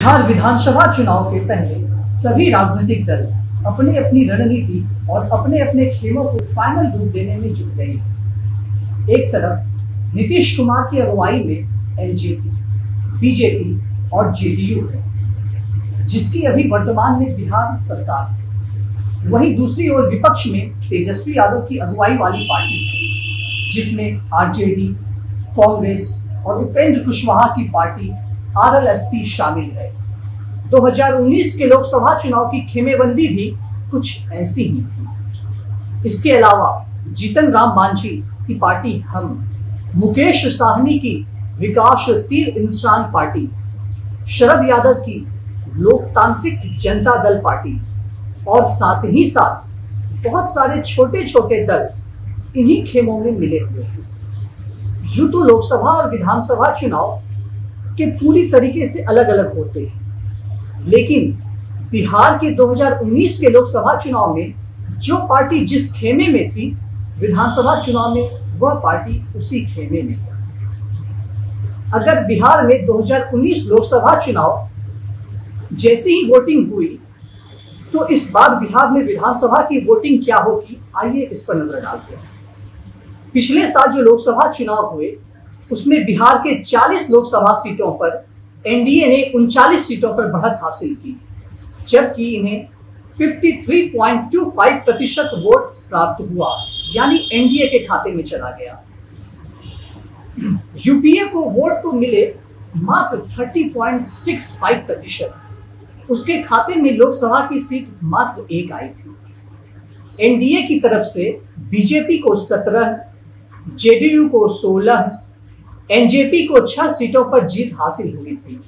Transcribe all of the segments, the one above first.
बिहार विधानसभा चुनाव के पहले सभी राजनीतिक दल अपनी अपनी रणनीति और अपने अपने खेलों को फाइनल रूप देने में जुट गए। एक तरफ नीतीश कुमार की अगुवाई में एलजेपी, बीजेपी और जेडीयू है, जिसकी अभी वर्तमान में बिहार सरकार है। वहीं दूसरी ओर विपक्ष में तेजस्वी यादव की अगुवाई वाली पार्टी है, जिसमें आरजेडी, कांग्रेस और उपेंद्र कुशवाहा की पार्टी आरएलएसपी शामिल है। 2019 के लोकसभा चुनाव की खेमेबंदी भी कुछ ऐसी ही थी। इसके अलावा जीतन राम मांझी की पार्टी हम, मुकेश साहनी की विकासशील इंसान पार्टी, शरद यादव की लोकतांत्रिक जनता दल पार्टी और साथ ही साथ बहुत सारे छोटे छोटे दल इन्हीं खेमों में मिले हुए हैं। यूं तो लोकसभा और विधानसभा चुनाव के पूरी तरीके से अलग अलग होते हैं, लेकिन बिहार के 2019 के लोकसभा चुनाव में जो पार्टी जिस खेमे में थी, विधानसभा चुनाव में वह पार्टी उसी खेमे में। अगर बिहार में 2019 लोकसभा चुनाव जैसी ही वोटिंग हुई, तो इस बार बिहार में विधानसभा की वोटिंग क्या होगी, आइए इस पर नजर डालते हैं। पिछले साल जो लोकसभा चुनाव हुए, उसमें बिहार के 40 लोकसभा सीटों पर एनडीए ने 39 सीटों पर बढ़त हासिल की, जबकि इन्हें 53.25% वोट प्राप्त हुआ, यानी एनडीए के खाते में चला गया। यूपीए को वोट तो मिले मात्र 30.65%, उसके खाते में लोकसभा की सीट मात्र एक आई थी। एनडीए की तरफ से बीजेपी को 17, जेडीयू को 16, एनजेपी को 6 सीटों पर जीत हासिल हुई थी।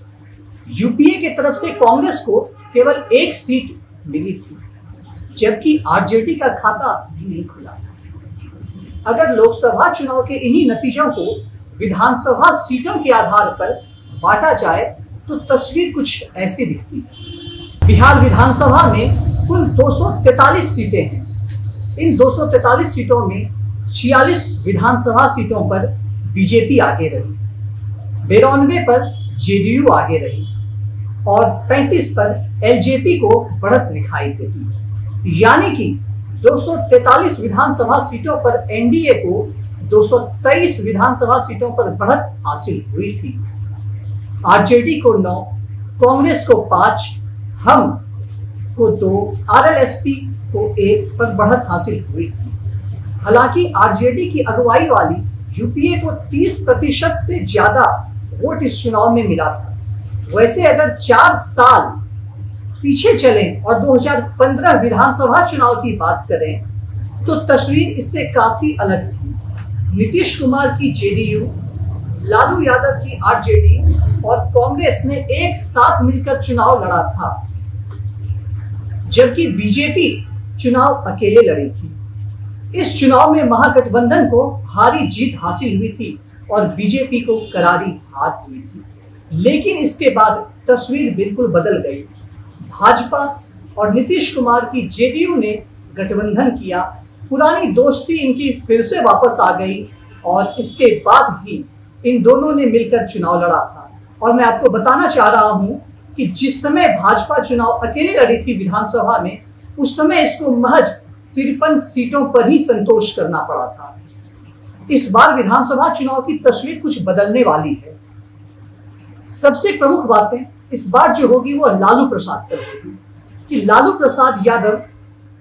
यूपीए के तरफ से कांग्रेस को केवल 1 सीट मिली थी, जबकि आरजेडी का खाता भी नहीं खुला था। अगर लोकसभा चुनाव के इन्हीं नतीजों को विधानसभा सीटों के आधार पर बांटा जाए, तो तस्वीर कुछ ऐसी दिखती। बिहार विधानसभा में कुल 243 सीटें हैं। इन 243 सीटों में 46 विधानसभा सीटों पर बीजेपी आगे रही, 92 पर जेडीयू आगे रही और 35 पर एलजेपी को बढ़त दिखाई देती। यानी कि 243 विधानसभा सीटों पर एनडीए को 223 विधानसभा सीटों पर बढ़त हासिल हुई थी। आरजेडी को 9, कांग्रेस को 5, हम को 2, आरएलएसपी को 1 पर बढ़त हासिल हुई थी। हालांकि आरजेडी की अगुवाई वाली यूपीए को 30% से ज्यादा वोट इस चुनाव में मिला था। वैसे अगर 4 साल पीछे चलें और 2015 विधानसभा चुनाव की बात करें, तो तस्वीर इससे काफी अलग थी। नीतीश कुमार की जेडीयू, लालू यादव की आरजेडी और कांग्रेस ने एक साथ मिलकर चुनाव लड़ा था, जबकि बीजेपी चुनाव अकेले लड़ी थी। इस चुनाव में महागठबंधन को भारी जीत हासिल हुई थी और बीजेपी को करारी हार हुई थी। लेकिन इसके बाद तस्वीर बिल्कुल बदल गई। भाजपा और नीतीश कुमार की जेडीयू ने गठबंधन किया, पुरानी दोस्ती इनकी फिर से वापस आ गई और इसके बाद ही इन दोनों ने मिलकर चुनाव लड़ा था। और मैं आपको बताना चाह रहा हूं कि जिस समय भाजपा चुनाव अकेले लड़ी थी विधानसभा में, उस समय इसको महज 53 सीटों पर ही संतोष करना पड़ा था। इस बार विधानसभा चुनाव की तस्वीर कुछ बदलने वाली है। सबसे प्रमुख बातें इस बार जो होगी वो लालू प्रसाद पर होगी कि लालू प्रसाद यादव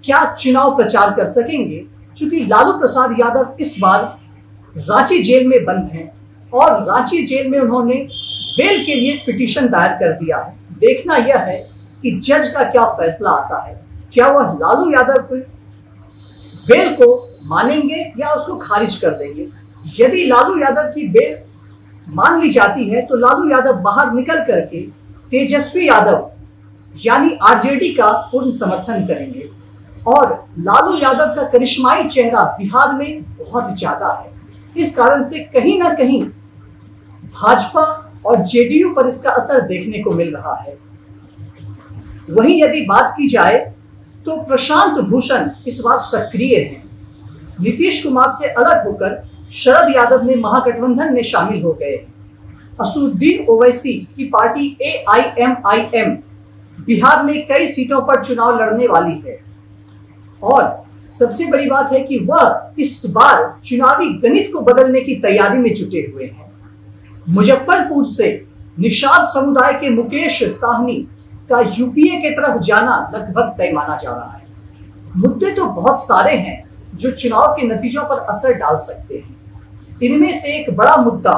क्या चुनाव प्रचार कर सकेंगे, क्योंकि लालू प्रसाद यादव इस बार रांची जेल में बंद हैं और रांची जेल में उन्होंने बेल के लिए पिटीशन दायर कर दिया है। देखना यह है कि जज का क्या फैसला आता है। क्या वह लालू यादव को बेल को मानेंगे या उसको खारिज कर देंगे। यदि लालू यादव की बेल मान ली जाती है, तो लालू यादव बाहर निकल करके तेजस्वी यादव यानी आरजेडी का पूर्ण समर्थन करेंगे और लालू यादव का करिश्माई चेहरा बिहार में बहुत ज्यादा है। इस कारण से कहीं ना कहीं भाजपा और जेडीयू पर इसका असर देखने को मिल रहा है। वहीं यदि बात की जाए तो प्रशांत भूषण इस बार सक्रिय हैं। नीतीश कुमार से अलग होकर शरद यादव ने महागठबंधन में शामिल हो गए। असदुद्दीन ओवैसी की पार्टी AIMIM बिहार में कई सीटों पर चुनाव लड़ने वाली है और सबसे बड़ी बात है कि वह इस बार चुनावी गणित को बदलने की तैयारी में जुटे हुए हैं। मुजफ्फरपुर से निषाद समुदाय के मुकेश साहनी का यूपीए के तरफ जाना लगभग तय माना जा रहा है। मुद्दे तो बहुत सारे हैं जो चुनाव के नतीजों पर असर डाल सकते हैं। इनमें से एक बड़ा मुद्दा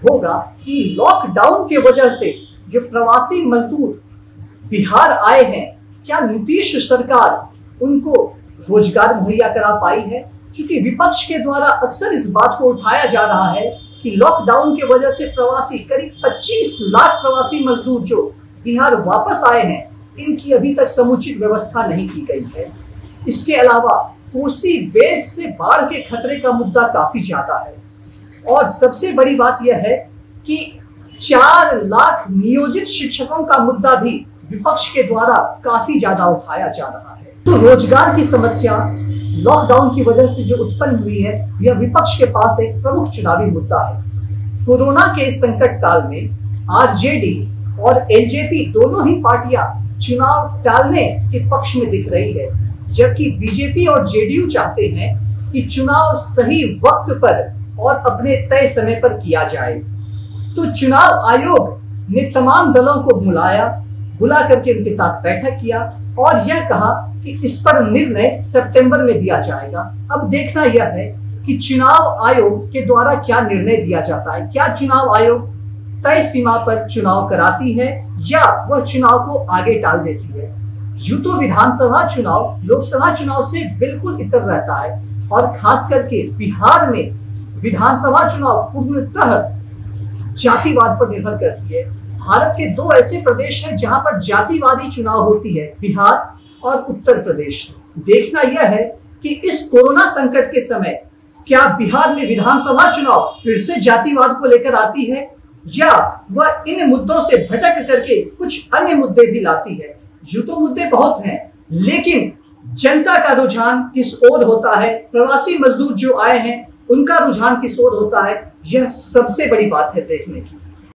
होगा कि लॉकडाउन की वजह से जो प्रवासी मजदूर बिहार आए हैं, क्या नीतीश सरकार उनको रोजगार मुहैया करा पाई है? क्योंकि विपक्ष के द्वारा अक्सर इस बात को उठाया जा रहा है कि लॉकडाउन की वजह से प्रवासी करीब 25 लाख प्रवासी मजदूर जो बिहार वापस आए हैं, इनकी अभी तक समुचित व्यवस्था नहीं की गई है। इसके अलावा कोसी बेल्ट से बाढ़ के खतरे का मुद्दा काफी ज्यादा है और सबसे बड़ी बात यह है कि 4 लाख नियोजित शिक्षकों का मुद्दा भी विपक्ष के द्वारा काफी ज्यादा उठाया जा रहा है। तो रोजगार की समस्या लॉकडाउन की वजह से जो उत्पन्न हुई है, यह विपक्ष के पास एक प्रमुख चुनावी मुद्दा है। कोरोना के इस संकट काल में आरजेडी और एलजेपी दोनों ही पार्टियां चुनाव टालने के पक्ष में दिख रही है, जबकि बीजेपी और जेडीयू चाहते हैं कि चुनाव सही वक्त पर और अपने तय समय पर किया जाए। तो चुनाव आयोग ने तमाम दलों को बुला करके उनके साथ बैठक किया और यह कहा कि इस पर निर्णय सितंबर में दिया जाएगा। अब देखना यह है कि चुनाव आयोग के द्वारा क्या निर्णय दिया जाता है। क्या चुनाव आयोग तय सीमा पर चुनाव कराती है या वह चुनाव को आगे टाल देती है? यूं तो विधानसभा चुनाव लोकसभा चुनाव से बिल्कुल इतर रहता है और खास करके बिहार में विधानसभा चुनाव पूर्णतः जातिवाद पर निर्भर करती है। भारत के 2 ऐसे प्रदेश हैं जहां पर जातिवादी चुनाव होती है, बिहार और उत्तर प्रदेश। देखना यह है कि इस कोरोना संकट के समय क्या बिहार में विधानसभा चुनाव फिर से जातिवाद को लेकर आती है या वह इन मुद्दों से भटक करके कुछ अन्य मुद्दे भी लाती है। यूं तो मुद्दे बहुत हैं, लेकिन जनता का रुझान किस ओर होता है, प्रवासी मजदूर जो आए हैं उनका रुझान किस ओर होता है, यह सबसे बड़ी बात है देखने की।